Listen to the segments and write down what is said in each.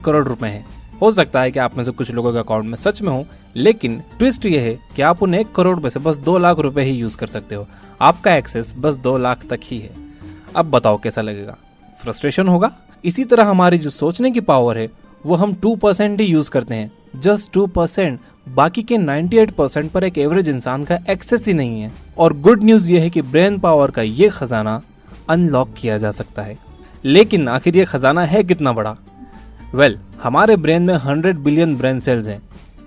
करोड़ रुपए हैं। हो सकता है कि आप में से कुछ लोगों के अकाउंट में सच में हो, लेकिन ट्विस्ट ये है कि आप उन्हें 1 करोड़ में से बस 2 लाख रुपए ही यूज कर सकते हो। आपका एक्सेस बस 2 लाख तक ही है। अब बताओ कैसा लगेगा? फ्रस्ट्रेशन होगा। इसी तरह हमारी जो सोचने की पावर है वो हम 2% ही यूज करते हैं, जस्ट 2%। बाकी के 98% पर एक एवरेज इंसान का एक्सेस ही नहीं है। और गुड न्यूज ये है कि ब्रेन पावर का ये खजाना अनलॉक किया जा सकता है। लेकिन आखिर ये खजाना है कितना बड़ा? वेल, हमारे ब्रेन में 100 बिलियन ब्रेन सेल्स हैं।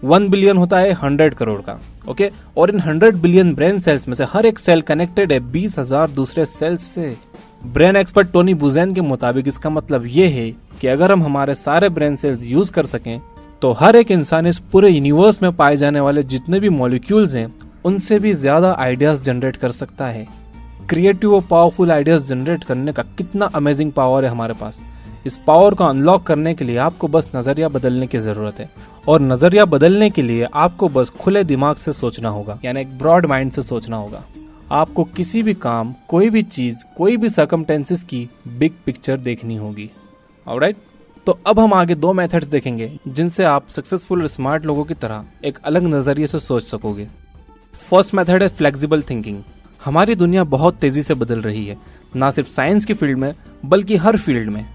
1 बिलियन होता है 100 करोड़ का, ओके। और इन 100 बिलियन ब्रेन सेल्स में से हर एक सेल कनेक्टेड है 20,000 दूसरे सेल्स से। ब्रेन एक्सपर्ट टोनी बुज़ैन के मुताबिक इसका मतलब ये है कि अगर हम हमारे सारे ब्रेन सेल्स यूज कर सकें तो हर एक इंसान इस पूरे यूनिवर्स में पाए जाने वाले जितने भी मॉलिक्यूल्स हैं उनसे भी ज्यादा आइडियाज जनरेट कर सकता है। क्रिएटिव और पावरफुल आइडियाज जनरेट करने का कितना अमेजिंग पावर है हमारे पास। इस पावर को अनलॉक करने के लिए आपको बस नजरिया बदलने की जरूरत है। और नजरिया बदलने के लिए आपको बस खुले दिमाग से सोचना होगा, यानी एक ब्रॉड माइंड से सोचना होगा। आपको किसी भी काम, कोई भी चीज, कोई भी सर्कमस्टेंसेस की बिग पिक्चर देखनी होगी। ऑलराइट, तो अब हम आगे 2 मेथड्स देखेंगे जिनसे आप सक्सेसफुल और स्मार्ट लोगों की तरह एक अलग नजरिए से सोच सकोगे। फर्स्ट मेथड है फ्लेक्सिबल थिंकिंग। हमारी दुनिया बहुत तेजी से बदल रही है, ना सिर्फ साइंस की फील्ड में बल्कि हर फील्ड में।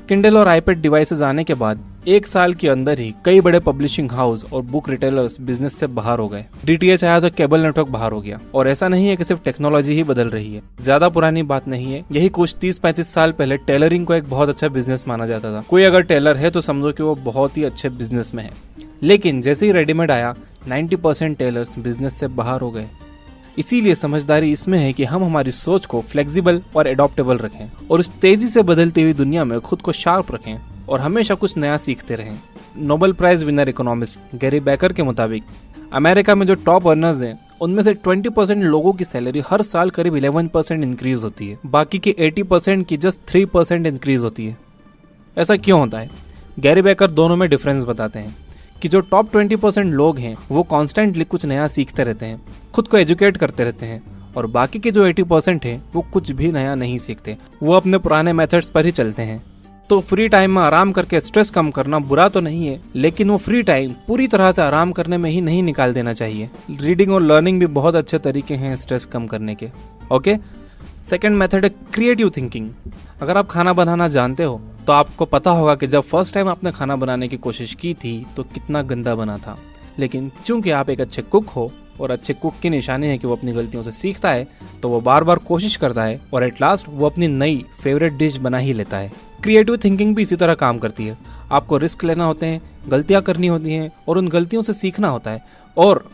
किंडल और आईपैड डिवाइसेस आने के बाद 1 साल के अंदर ही कई बड़े पब्लिशिंग हाउस और बुक रिटेलर्स बिजनेस से बाहर हो गए। डीटीएच आया तो केबल नेटवर्क बाहर हो गया। और ऐसा नहीं है कि सिर्फ टेक्नोलॉजी ही बदल रही है, ज्यादा पुरानी बात नहीं है। यही कुछ 30-35 साल पहले टेलरिंग को एक बहुत अच्छा बिजनेस माना जाता था। कोई अगर टेलर है तो समझो कि वो बहुत ही अच्छे बिजनेस में है। लेकिन जैसे ही रेडीमेड आया 90% टेलर्स बिजनेस से बाहर हो गए। इसीलिए समझदारी इसमें है कि हम हमारी सोच को फ्लेक्सिबल और एडॉप्टेबल रखें और इस तेजी से बदलती हुई दुनिया में खुद को शार्प रखें और हमेशा कुछ नया सीखते रहें। Nobel prize winner economist Gary Becker के मुताबिक अमेरिका में जो टॉप अर्नर्स हैं उनमें से 20% लोगों की सैलरी हर साल करीब 11% इंक्रीज होती है। बाकी की 80% की जस्ट 3% इंक्रीज होती है। ऐसा क्यों होता है? गैरी बेकर दोनों में डिफरेंस बताते हैं कि जो टॉप 20% लोग हैं वो कॉन्स्टेंटली कुछ नया सीखते रहते हैं, खुद को एजुकेट करते रहते हैं। और बाकी के जो 80% हैं वो कुछ भी नया नहीं सीखते, वो अपने पुराने मेथड्स पर ही चलते हैं। तो फ्री टाइम में आराम करके स्ट्रेस कम करना बुरा तो नहीं है, लेकिन वो फ्री टाइम पूरी तरह से आराम करने में ही नहीं निकाल देना चाहिए। रीडिंग और लर्निंग भी बहुत अच्छे तरीके हैं स्ट्रेस कम करने के, ओके। सेकेंड मेथड है क्रिएटिव थिंकिंग। अगर आप खाना बनाना जानते हो तो आपको पता होगा कि जब फर्स्ट टाइम आपने खाना बनाने की कोशिश की थी तो कितना गंदा बना था। लेकिन चूंकि आप एक अच्छे कुक हो और अच्छे कुक की निशानी है कि वो अपनी गलतियों से सीखता है, तो वो बार बार कोशिश करता है और एट लास्ट वो अपनी नई फेवरेट डिश बना ही लेता है। क्रिएटिव थिंकिंग भी इसी तरह काम करती है। आपको रिस्क लेना होते हैं, गलतियां करनी होती हैं और उन गलतियों से सीखना होता है और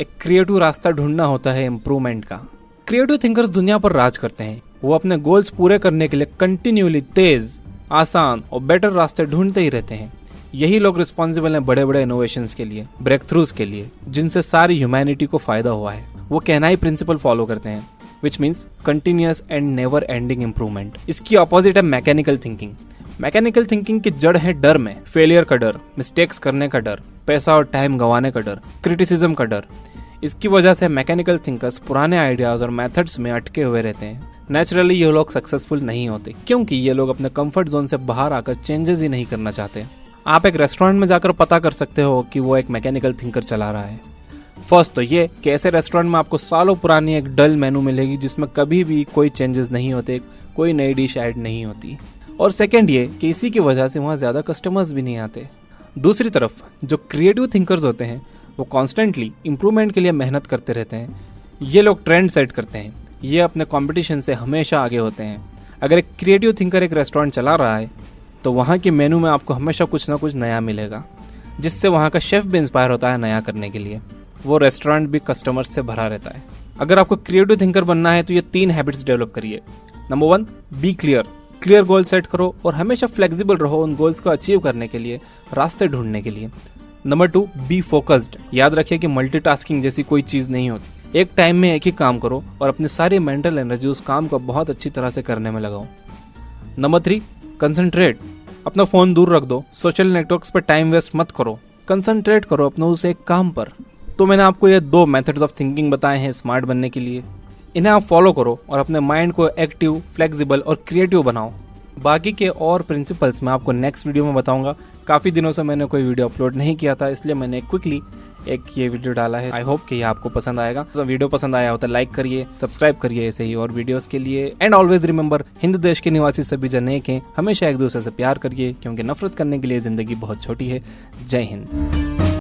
एक क्रिएटिव रास्ता ढूंढना होता है इम्प्रूवमेंट का। क्रिएटिव थिंकर्स दुनिया पर राज करते हैं। वो अपने गोल्स पूरे करने के लिए कंटिन्यूली तेज, आसान और बेटर रास्ते ढूंढते ही रहते हैं। यही लोग रिस्पॉन्सिबल हैं बड़े बड़े इनोवेशंस के लिए, ब्रेक थ्रूज के लिए, जिनसे सारी ह्यूमैनिटी को फायदा हुआ है। वो कहनाई प्रिंसिपल फॉलो करते हैं, which means continuous and never ending improvement. इसकी ऑपोजिट है मैकेनिकल थिंकिंग। मैकेनिकल थिंकिंग की जड़ है डर में, फेलियर का डर, मिस्टेक्स करने का डर, पैसा और टाइम गंवाने का डर, क्रिटिसिज्म का डर। इसकी वजह से मैकेनिकल थिंकर्स पुराने आइडियाज और मेथड्स में अटके हुए रहते हैं। नेचुरली ये लोग सक्सेसफुल नहीं होते क्योंकि ये लोग अपने कंफर्ट जोन से बाहर आकर चेंजेस ही नहीं करना चाहते। आप एक रेस्टोरेंट में जाकर पता कर सकते हो कि वो एक मैकेनिकल थिंकर चला रहा है। फर्स्ट तो ये कि ऐसे रेस्टोरेंट में आपको सालों पुरानी एक डल मेनू मिलेगी जिसमें कभी भी कोई चेंजेस नहीं होते, कोई नई डिश ऐड नहीं होती। और सेकेंड ये कि इसी की वजह से वहाँ ज़्यादा कस्टमर्स भी नहीं आते। दूसरी तरफ जो क्रिएटिव थिंकर्स होते हैं वो कॉन्स्टेंटली इम्प्रूवमेंट के लिए मेहनत करते रहते हैं। ये लोग ट्रेंड सेट करते हैं, ये अपने कंपटीशन से हमेशा आगे होते हैं। अगर एक क्रिएटिव थिंकर एक रेस्टोरेंट चला रहा है तो वहाँ के मेनू में आपको हमेशा कुछ ना कुछ नया मिलेगा, जिससे वहाँ का शेफ भी इंस्पायर होता है नया करने के लिए। वो रेस्टोरेंट भी कस्टमर्स से भरा रहता है। अगर आपको क्रिएटिव थिंकर बनना है तो ये 3 हैबिट्स डेवलप करिए। Number 1, be clear goal set करो और हमेशा फ्लेक्सिबल रहो उन गोल्स को अचीव करने के लिए, रास्ते ढूंढने के लिए। Number 2, be focused. याद रखिए कि मल्टीटास्किंग जैसी कोई चीज नहीं होती। एक टाइम में एक ही काम करो और अपनी सारी मेंटल एनर्जी उस काम को बहुत अच्छी तरह से करने में लगाओ। Number 3, concentrate. अपना फोन दूर रख दो, सोशल नेटवर्क्स पर टाइम वेस्ट मत करो, कंसंट्रेट करो अपने उस एक काम पर। तो मैंने आपको ये 2 मेथड्स ऑफ थिंकिंग बताए हैं स्मार्ट बनने के लिए। इन्हें आप फॉलो करो और अपने माइंड को एक्टिव, फ्लेक्सिबल और क्रिएटिव बनाओ। बाकी के और प्रिंसिपल्स मैं आपको नेक्स्ट वीडियो में बताऊंगा। काफ़ी दिनों से मैंने कोई वीडियो अपलोड नहीं किया था, इसलिए मैंने क्विकली एक ये वीडियो डाला है। आई होप कि ये आपको पसंद आएगा। तो वीडियो पसंद आया हो तो लाइक करिए, सब्सक्राइब करिए ऐसे ही और वीडियोस के लिए। एंड ऑलवेज रिमेंबर, हिंद देश के निवासी सभी जन एक हैं, हमेशा एक दूसरे से प्यार करिए, क्योंकि नफरत करने के लिए जिंदगी बहुत छोटी है। जय हिंद।